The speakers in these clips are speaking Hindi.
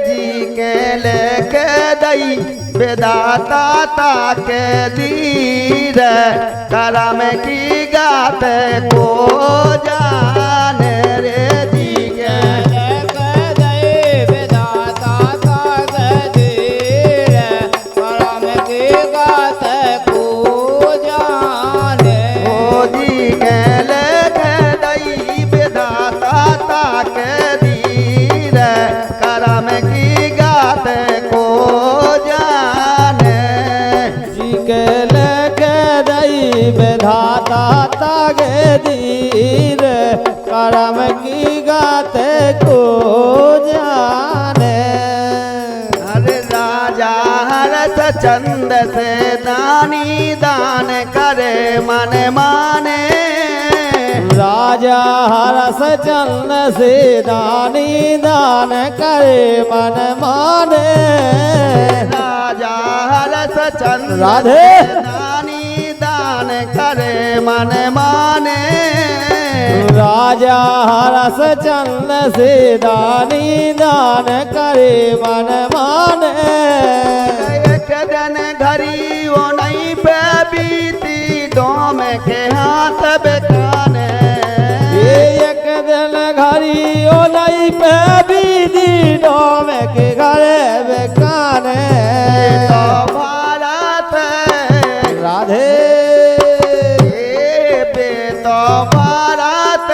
जी के लेके दई बेदाता ताके दीर करम की गात को जाने रे जी के लेके दई बेदाता ताके दीर करम की गात को जाने ओ जी के लेके दई बेदाता ताके दीर करम की गात को जाने जी के लेके दई बेदाता ताके दीर करम की गात को जाने हर राजा हरस चंद से दानी दान करे मन माने राजा हरस चंद से दानी दान करे मन माने राजा हरस चंद राधे। से दानी दान करे मन माने राजा हरस चंद से दानी दान करे मन माने एक दिन घड़ी वो नहीं पे बीती डोम के हाथ बेकाने एक दिन घड़ी ओ नहीं पे बीती डोम के घरे बेकाने तो भारत राधे तो भारत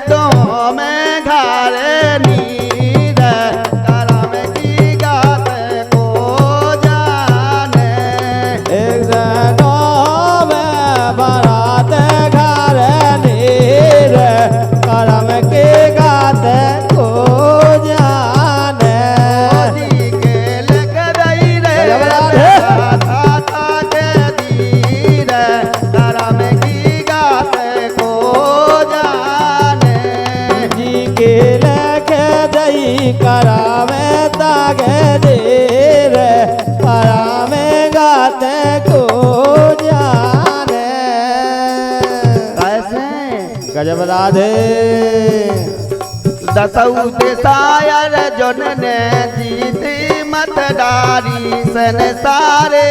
डोम घर नीर करम की गात को जाने एक दिन में बारात घर नीर करम के गात को जाने जी के लग रही रे राधे। दाता के दीर करम की गात को जाने जी के लेके दई करावे तागे देर करावे गाते को जाने कैसे गजब राधे दसऊ देसायर जोन ने जीती मतदारी सन सारे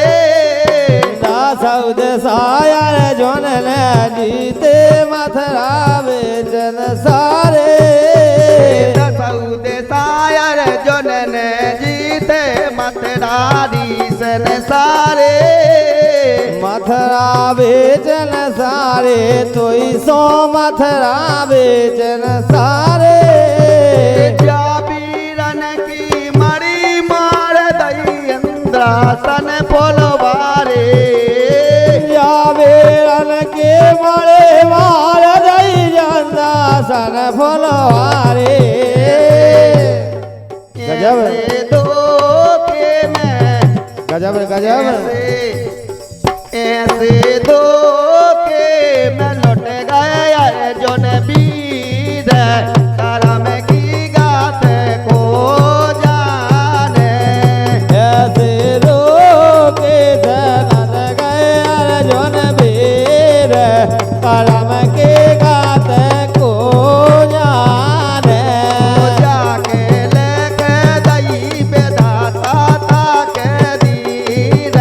दासौद सायर जोन ने जीते मथुरा बेचन सारे दसऊ देसायर जोन ने जीते मतदारी सन सारे मथुरा बेचन सारे तोई सो मथुरा बेचन सारे जाबीरन की मरी मार दई इंद्रासन फुलवारे जाबेरन के मरे मार दई जंदासन फुलवारे गजब ऐसे धोखे में गजब गजब ऐसे धोखे में लौट गया जोन बीर करम की गात को जाने ऐसे रोके धनन गए अर्जुन वीर करम के गात को जाने जाके लेके दई बेदाता ताके दीर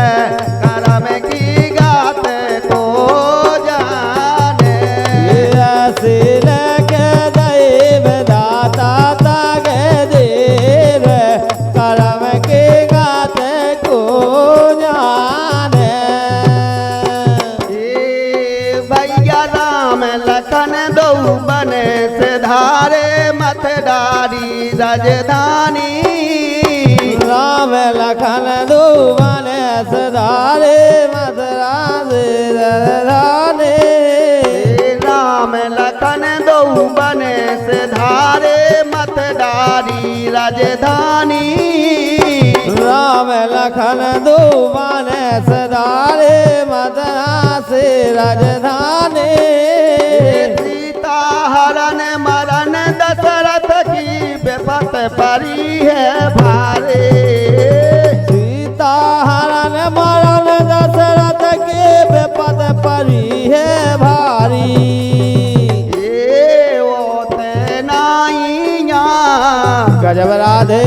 करम की गात को जाने ऐसे लेके दैव दाता तागे देर करम के गात को जाने ए भैया राम लखन दो बने से धारे मतदारी राजधानी राम लखन दुवन सदारे मथुरा से राने राम लखन दो बने से धारे मतदारी राजधानी राम लखन दुवन सदारे मथुरा से राजधानी सीता हरण मरण दशरथ की बेपत परी है भारे सीता हरण मरण दशरथ के बेपत परी है भारी ए ओ ते नाइया गजब राधे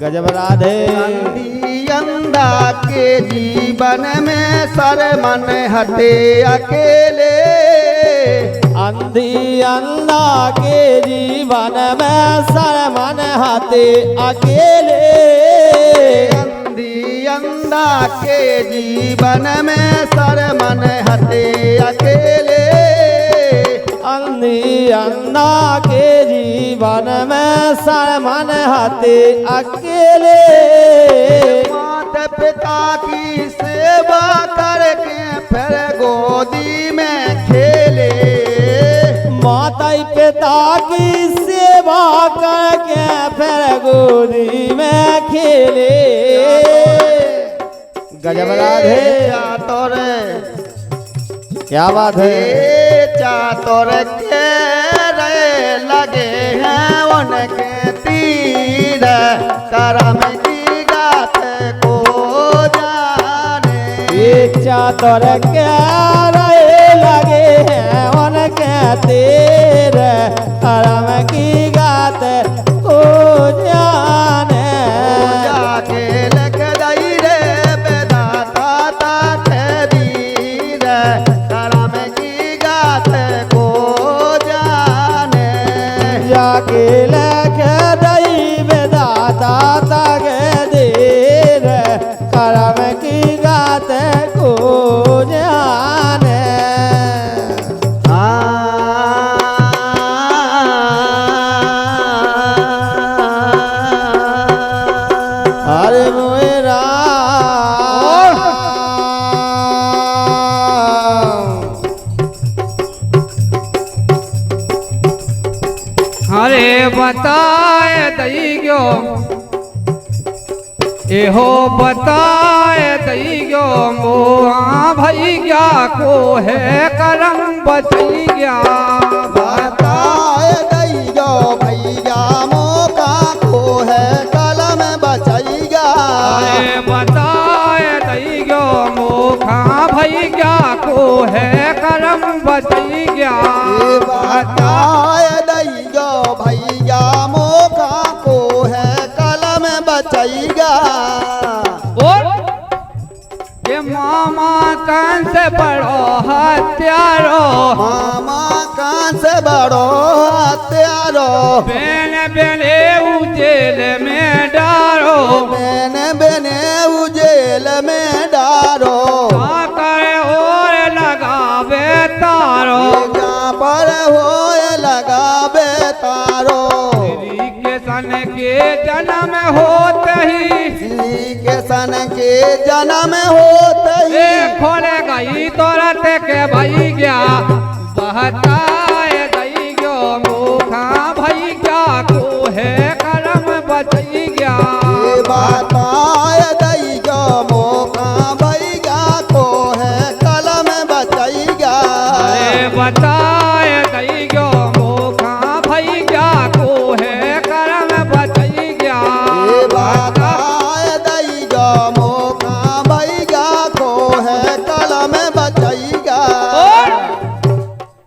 गजब राधे। अंधी अंधा के जीवन में सर मन हटे अकेले, अंधी अंधा के जीवन में सर मन हटे अकेले, अंधी अंधा के जीवन में सर मन हटे अकेले, अंधी अंधा के जीवन में सर मन हटे अकेले, माता पिता की सेवा करके फिर गोदी में खेले, माता पिता की सेवा करके फिर गोदी में खेले। गजब राधे। चातुर क्या बात है। चातुर के रे लगे हैं उनके तीर, करम की गात को जाने, ये चातुर के रे लगे हैं उनके तीर, करम की गात को जाने। जाके लिख दई रे बेदाता ताते वीर, करम की गात को जाने, जाके लख दई बेदाता तक देर, करम की गात को जाने। हरे मेरा हरे बताए दैयो, एहो बताए दैयो, मोहा भैया को है करम बचैया। बताए दैयो भैया मौका को है कलम बचैया, अरे बताए दैयो, मोखा भैया को है करम बचैया। बताए दैयो भैया मौका को है कलम बचैया। बोल ये मामा कान से बड़ो हत्यारो, मामा कान से बड़ो हत्यारो, बेन बेने उजेल में डारो, बेने बेने उजेल में डारो, करे और लगावे तारो, जहाँ पर होए लगावे तारो, श्री के सन के जन्म होते ही, श्री के सन के जन्म होते ही, खोले गई तोरत के भई गया। बहताए गई गयो, मोखा भैया को है करम बचई गया। बताए दैयो मौका भैया को है कलम बचैया। बताए गई गयो, मोखा भैया को है करम बचई गया। बताए दैयो मौका भैया को है कलम बचैया।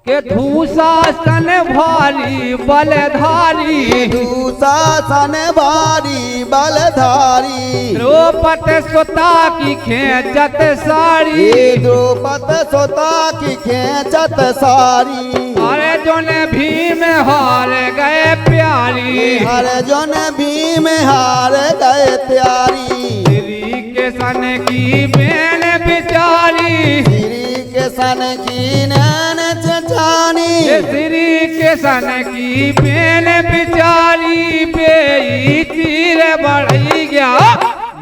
के धूसा सन भारी बलधारी, दूसा सन भारी बलधारी, द्रौपद सुता की खेचत साड़ी, द्रौपद सोता की खेचत सारी, अरे जोने भीम हार गए प्यारी, हर जन भीम हार गए त्यारी, श्री के सन की बेन बिचारी, श्री के सन की नैन चचानी, श्री के सन की बेन बिचारी, बेई तीर बढ़ई गया।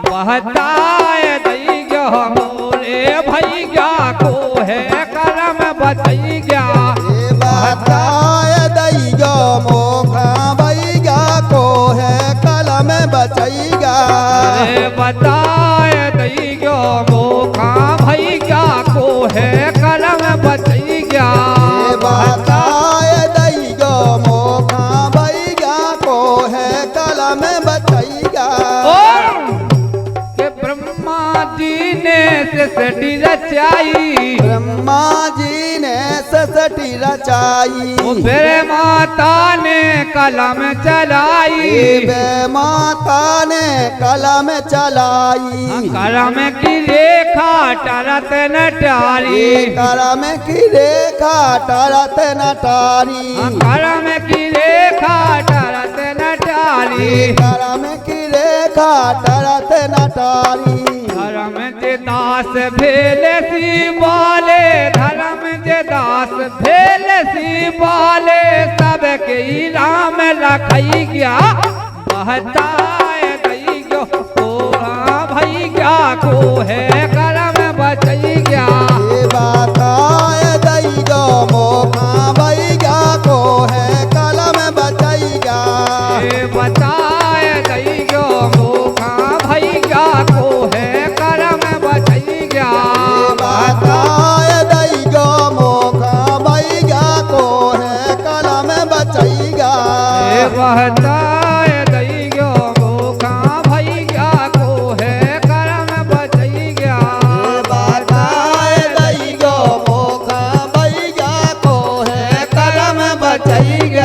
बहताए दई गयो, मोरे भैया को है करम बचई गया। बताए दैयो मौका भैया को है कलम बचैया। बताए दई गयो, मोखा भैया को है कलम बचई गया। बताए दैयो मौका भैया को है कलम बचैया। के ब्रह्मा जी ने सृष्टि रचाई, ब्रह्मा जी ने सटी रचाई फिर माता ने कलम चलाई बे माता ने कलम चलाई कलम की रेखा टरत नटारी कलम की रेखा टरत नटारी कलम की रेखा टरत नटारी कलम की रेखा टरत नटारी धर्म जे दास भेल सी बाले धर्म जे दास भेल सी बाले सबके ही राम रखई गया बहताए दई गयो तोरा भई गया को है करम बचई गया ये बताए दई गो मोखा भैया को है कलम बचैया ए बताए दई गयो मोखा भई गया को है करम बचई गया बताए दई गो मोखा भैया को है कलम बचैया ए बहताए दई गयो मोखा भई गया को है करम बचई गया बताए दई गो मोखा भैया को है कलम बचैया